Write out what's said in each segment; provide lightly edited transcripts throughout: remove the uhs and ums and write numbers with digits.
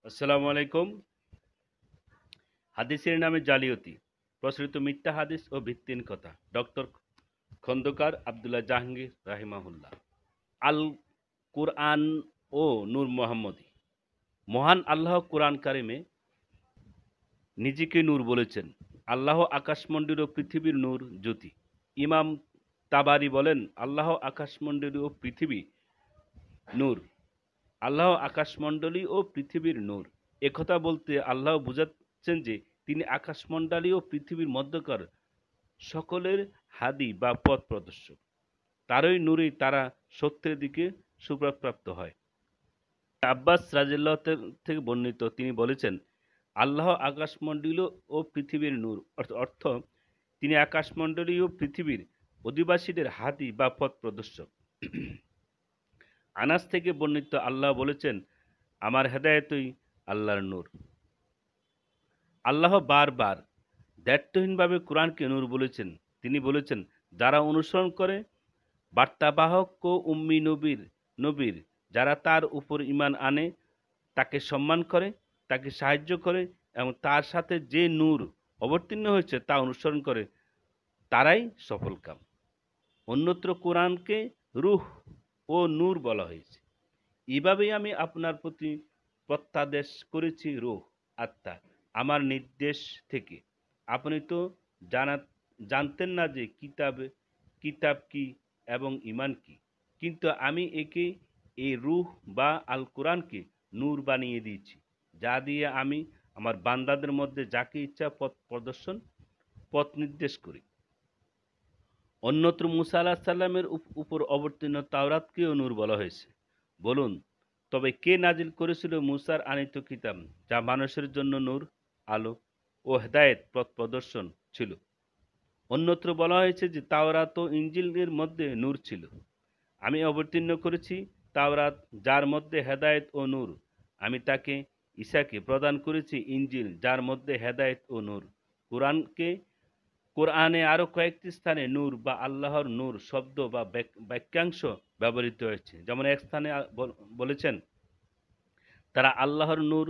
আসসালামু আলাইকুম। হাদিসের নামে জালিয়াতি, প্রচলিত মিথ্যা হাদিস ও ভিত্তিহীন কথা। ডক্টর খন্দকার আব্দুল্লাহ জাহাঙ্গীর রাহিমাহুল্লাহ। আল কুরআন ও নূর মোহাম্মদী। মহান আল্লাহ কুরআন কারিমে নিজেকে নূর বলেছেন। আল্লাহ আকাশমণ্ডল ও পৃথিবীর নূর জ্যোতি। ইমাম তাবারি বলেন, আল্লাহ আকাশমণ্ডলী ও পৃথিবী নূর। আল্লাহ আকাশমণ্ডলী ও পৃথিবীর নূর। একথা বলতে আল্লাহ বুঝাচ্ছেন যে তিনি আকাশমণ্ডলী ও পৃথিবীর মধ্যকার সকলের হাদি বা পথ প্রদর্শক। তারই নূরেই তারা সত্যের দিকে সুপ্রাপ্ত হয়। আব্বাস রাদিয়াল্লাহু থেকে বর্ণিত, তিনি বলেছেন, আল্লাহ আকাশমণ্ডলী ও পৃথিবীর নূর, অর্থ তিনি আকাশমণ্ডলী ও পৃথিবীর অধিবাসীদের হাদি বা পথ প্রদর্শক। আনাস থেকে বর্ণিত, আল্লাহ বলেছেন, আমার হেদায়েতই আল্লাহর নূর। আল্লাহ বারবার দায়িত্বহীনভাবে কোরআনকে নূর বলেছেন। তিনি বলেছেন, যারা অনুসরণ করে বার্তাবাহক ও উম্মি নবীর যারা তার উপর ঈমান আনে, তাকে সম্মান করে, তাকে সাহায্য করে এবং তার সাথে যে নূর অবতীর্ণ হয়েছে তা অনুসরণ করে, তারাই সফলকাম। অন্যত্র কোরআনকে রূহ ও নূর বলা হয়েছে। এভাবেই আমি আপনার প্রতি প্রত্যাদেশ করেছি রূহ, আত্মা, আমার নির্দেশ থেকে। আপনি তো জানতেন না যে কিতাব কি এবং ঈমান কি, কিন্তু আমি একে, এই রূহ বা আল কোরআনকে নূর বানিয়ে দিয়েছি, যা দিয়ে আমি আমার বান্দাদের মধ্যে যাকে ইচ্ছা পথ নির্দেশ করি। অন্যত্র মুসা আলাহিস সালামের উপর অবতীর্ণ তাওরাতকেও নূর বলা হয়েছে। বলুন, তবে কে নাজিল করেছিল মুসার আনিত কিতাব, যা মানুষের জন্য নূর, আলো ও হেদায়েত পথ প্রদর্শন ছিল? অন্যত্র বলা হয়েছে যে তাওরাত ও ইনজিলের মধ্যে নূর ছিল। আমি অবতীর্ণ করেছি তাওরাত, যার মধ্যে হেদায়েত ও নূর। আমি তাকে, ঈসাকে প্রদান করেছি ইনজিল, যার মধ্যে হেদায়েত ও নূর। কোরআনে আরো কয়েকটি স্থানে নূর বা আল্লাহর নূর শব্দ বা বাক্যাংশ ব্যবহৃত হয়েছে। যেমন এক স্থানে বলেছেন, তারা আল্লাহর নূর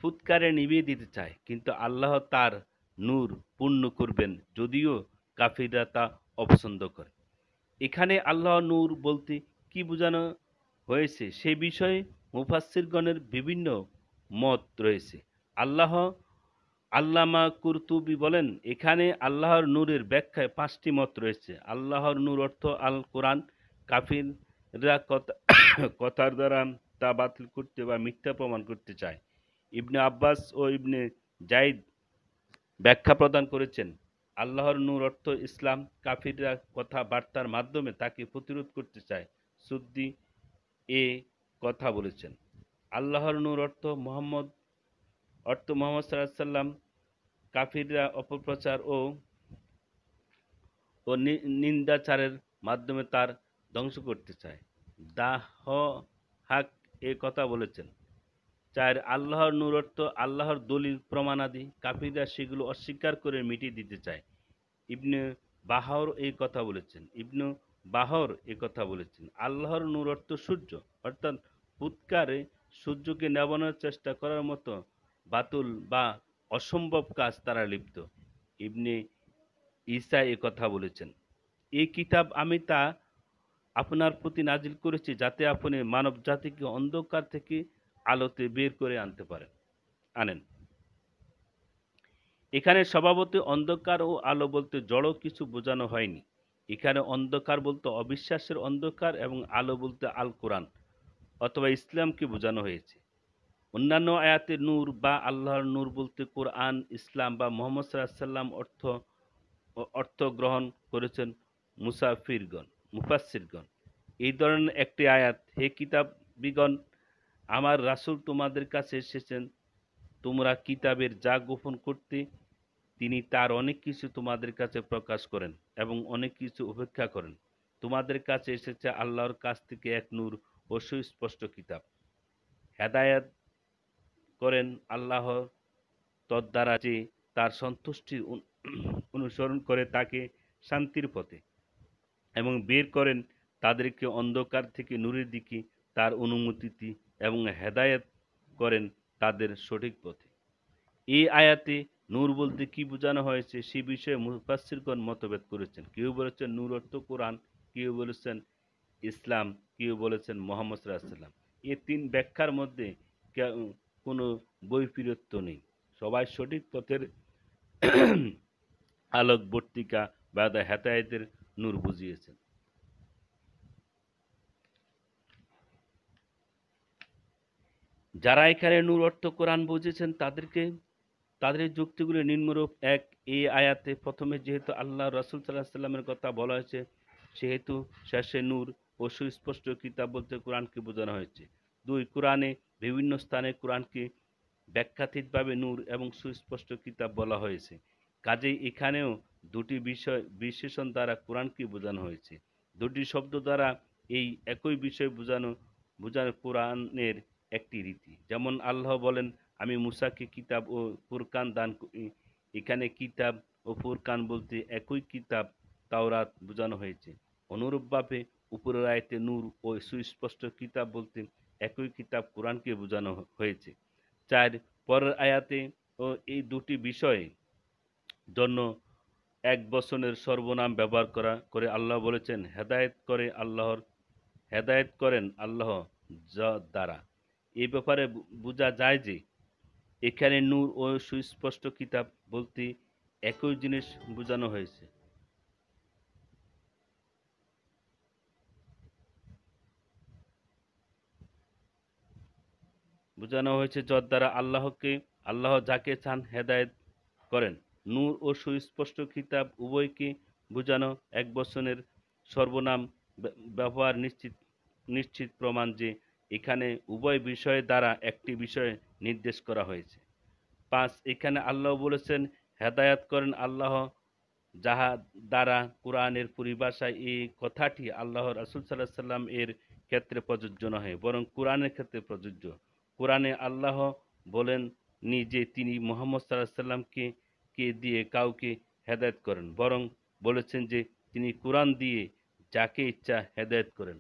ফুৎকারে নিভিয়ে দিতে চায়, কিন্তু আল্লাহ তার নূর পূর্ণ করবেন, যদিও কাফিররা তা অপছন্দ করে। এখানে আল্লাহ নূর বলতে কি বোঝানো হয়েছে সে বিষয়ে মুফাসসিরগণের বিভিন্ন মত রয়েছে। আল্লামা কুরতুবী বলেন, এখানে আল্লাহর নূরের ব্যাখ্যায় 5টি মত রয়েছে। আল্লাহর নূর অর্থ আল কোরআন। কাফিররা কথার দ্বারা তা বাতিল করতে বা মিথ্যা প্রমাণ করতে চায়। ইবনে আব্বাস ও ইবনে জাইদ ব্যাখ্যা প্রদান করেছেন, আল্লাহর নূর অর্থ ইসলাম। কাফিররা কথাবার্তার মাধ্যমে তাকে প্রতিরোধ করতে চায়। সুদ্দি এ কথা বলেছেন। আল্লাহর নূর অর্থ মোহাম্মদ সাল্লাল্লাহু আলাইহি সাল্লাম। কাফিররা অপপ্রচার ও নিন্দাচারের মাধ্যমে তার ধ্বংস করতে চায়। দাহহাক এ কথা বলেছেন। 4, আল্লাহর নূর অর্থ আল্লাহর দলিল প্রমাণাদি। কাফিররা সেগুলো অস্বীকার করে মিটিয়ে দিতে চায়। ইবনে বাহর এই কথা বলেছেন। আল্লাহর নূর অর্থ সূর্য, অর্থাৎ ফুৎকারে সূর্যকে নেবানোর চেষ্টা করার মতো বাতুল বা অসম্ভব কাজ তারা লিপ্ত। ইবনে ঈসা এ কথা বলেছেন, এই কিতাব আমি তা আপনার প্রতি নাজিল করেছি, যাতে আপনি মানব জাতিকে অন্ধকার থেকে আলোতে বের করে আনেন। এখানে স্বভাবতই অন্ধকার ও আলো বলতে জড় কিছু বোঝানো হয়নি। এখানে অন্ধকার বলতে অবিশ্বাসের অন্ধকার এবং আলো বলতে আল কোরআন অথবা ইসলামকে বোঝানো হয়েছে। অন্যান্য আয়াতে নূর বা আল্লাহর নূর বলতে কোরআন, ইসলাম বা মুহাম্মদ সাল্লাল্লাহু আলাইহি ওয়াসাল্লাম অর্থ গ্রহণ করেছেন মুফাসসিরগণ। এই ধরনের একটি আয়াত, হে কিতাবীগণ, আমার রাসূল তোমাদের কাছে এসেছেন, তোমরা কিতাবের যা গোপন করতে তিনি তার অনেক কিছু তোমাদের কাছে প্রকাশ করেন এবং অনেক কিছু উপেক্ষা করেন। তোমাদের কাছে এসেছে আল্লাহর কাছ থেকে এক নূর ও সুস্পষ্ট কিতাব। হেদায়াত করেন আল্লাহ তদ্বারা যে তার সন্তুষ্টির অনুসরণ করে তাকে শান্তির পথে, এবং বের করেন তাদেরকে অন্ধকার থেকে নূরের দিকে তার অনুমতিতে এবং হেদায়েত করেন তাদের সঠিক পথে। এই আয়াতে নূর বলতে কি বোঝানো হয়েছে সে বিষয়ে মুফাসসিরগণ মতভেদ করেছেন। কেউ বলেছেন নূর অর্থ কোরআন, কেউ বলেছেন ইসলাম, কেউ বলেছেন মুহাম্মদ সাল্লাল্লাহু আলাইহি ওয়াসাল্লাম। এই ৩ ব্যাখ্যার মধ্যে কোনো বৈপরীত্য নেই। সবাই সঠিক পথের আলোকবর্তিকা বা হেদায়েতের নূর বুঝিয়েছেন। যারা এখানে নূর অর্থ কোরআন বুঝেছেন তাদের যুক্তিগুলি নিম্নরূপ: ১. এই আয়াতে প্রথমে যেহেতু আল্লাহ রাসূল সাল্লাল্লাহু আলাইহি ওয়াসাল্লামের কথা বলা হয়েছে, সেহেতু শেষে নূর ও সুস্পষ্ট কিতাব বলতে কোরআনকে বোঝানো হয়েছে। ২. কোরআনে বিভিন্ন স্থানে কোরআনকে ব্যাখ্যাতীতভাবে নূর এবং সুস্পষ্ট কিতাব বলা হয়েছে। কাজেই এখানেও দুটি বিশেষণ দ্বারা কোরআনকে বোঝানো হয়েছে। দুটি শব্দ দ্বারা এই একই বিষয় বোঝানো কোরআনের একটি রীতি। যেমন আল্লাহ বলেন, আমি মূসাকে কিতাব ও ফুরকান দান করি। এখানে কিতাব ও ফুরকান বলতে একই কিতাব তাওরাত বোঝানো হয়েছে। অনুরূপভাবে উপরের আয়াতে নূর ও সুস্পষ্ট কিতাব বলতে একই কিতাব কোরআনকে বোঝানো হয়েছে। ৪. পরের আয়াতে ও এই দুটি বিষয়ে জন্য এক বচনের সর্বনাম ব্যবহার করে আল্লাহ বলেছেন, হেদায়েত করেন আল্লাহ দ্বারা। এই ব্যাপারে বোঝা যায় যে এখানে নূর ও সুস্পষ্ট কিতাব বলতে একই জিনিস বোঝানো হয়েছে। যর দ্বারা আল্লাহ যাকে চান হেদায়েত করেন। নূর ও সুস্পষ্ট কিতাব উভয়কে বোঝানো এক বচনের সর্বনাম ব্যবহার নিশ্চিত প্রমাণ যে এখানে উভয় বিষয়ের দ্বারা একটি বিষয় নির্দেশ করা হয়েছে। ৫. এখানে আল্লাহ বলেছেন, হেদায়েত করেন আল্লাহ, যাহা দ্বারা কোরআনের পরিভাষায় এই কথাটি আল্লাহ রাসূল সাল্লাল্লাহু আলাইহি ওয়াসাল্লাম এর ক্ষেত্রে প্রযোজ্য নহে, বরং কোরআনের ক্ষেত্রে প্রযোজ্য। কোরআনে আল্লাহ বলেননি যে তিনি মুহাম্মদ সাল্লাল্লাহু আলাইহি ওয়াসাল্লামকে দিয়ে কাউকে হেদায়েত করেন, বরং বলেছেন যে তিনি কোরআন দিয়ে যাকে ইচ্ছা হেদায়েত করেন।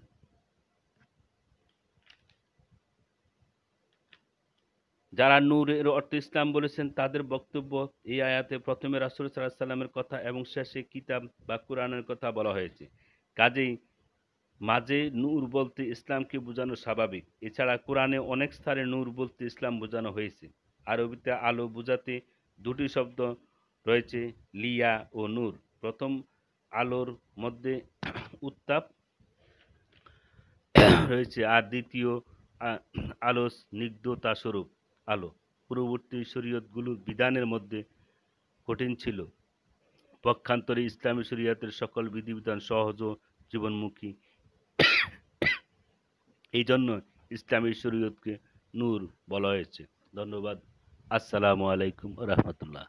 যারা নূর এর অর্থ ইসলাম বলেছেন তাদের বক্তব্য, এই আয়াতে প্রথমে রাসূল সাল্লাল্লাহু আলাইহি ওয়াসাল্লামের কথা এবং শেষে কিতাব বা কোরআনের কথা বলা হয়েছে। কাজেই মাঝে নূর বলতে ইসলামকে বোঝানো স্বাভাবিক। এছাড়া কোরআনে অনেক স্থানে নূর বলতে ইসলাম বোঝানো হয়েছে। আরবিতে আলো বোঝাতে দুটি শব্দ রয়েছে, লিয়া ও নূর। প্রথম আলোর মধ্যে উত্তাপ রয়েছে, আর দ্বিতীয় আলো স্নিগ্ধতা স্বরূপ আলো। পূর্ববর্তী শরীয়তগুলোর বিধানের মধ্যে কঠিন ছিল। পক্ষান্তরে ইসলামী শরীয়তের সকল বিধিবিধান সহজ ও জীবনমুখী। এই জন্য ইসলামী শরীয়তকে নূর বলা হয়েছে। ধন্যবাদ। আসসালামু আলাইকুম রাহমাতুল্লাহ।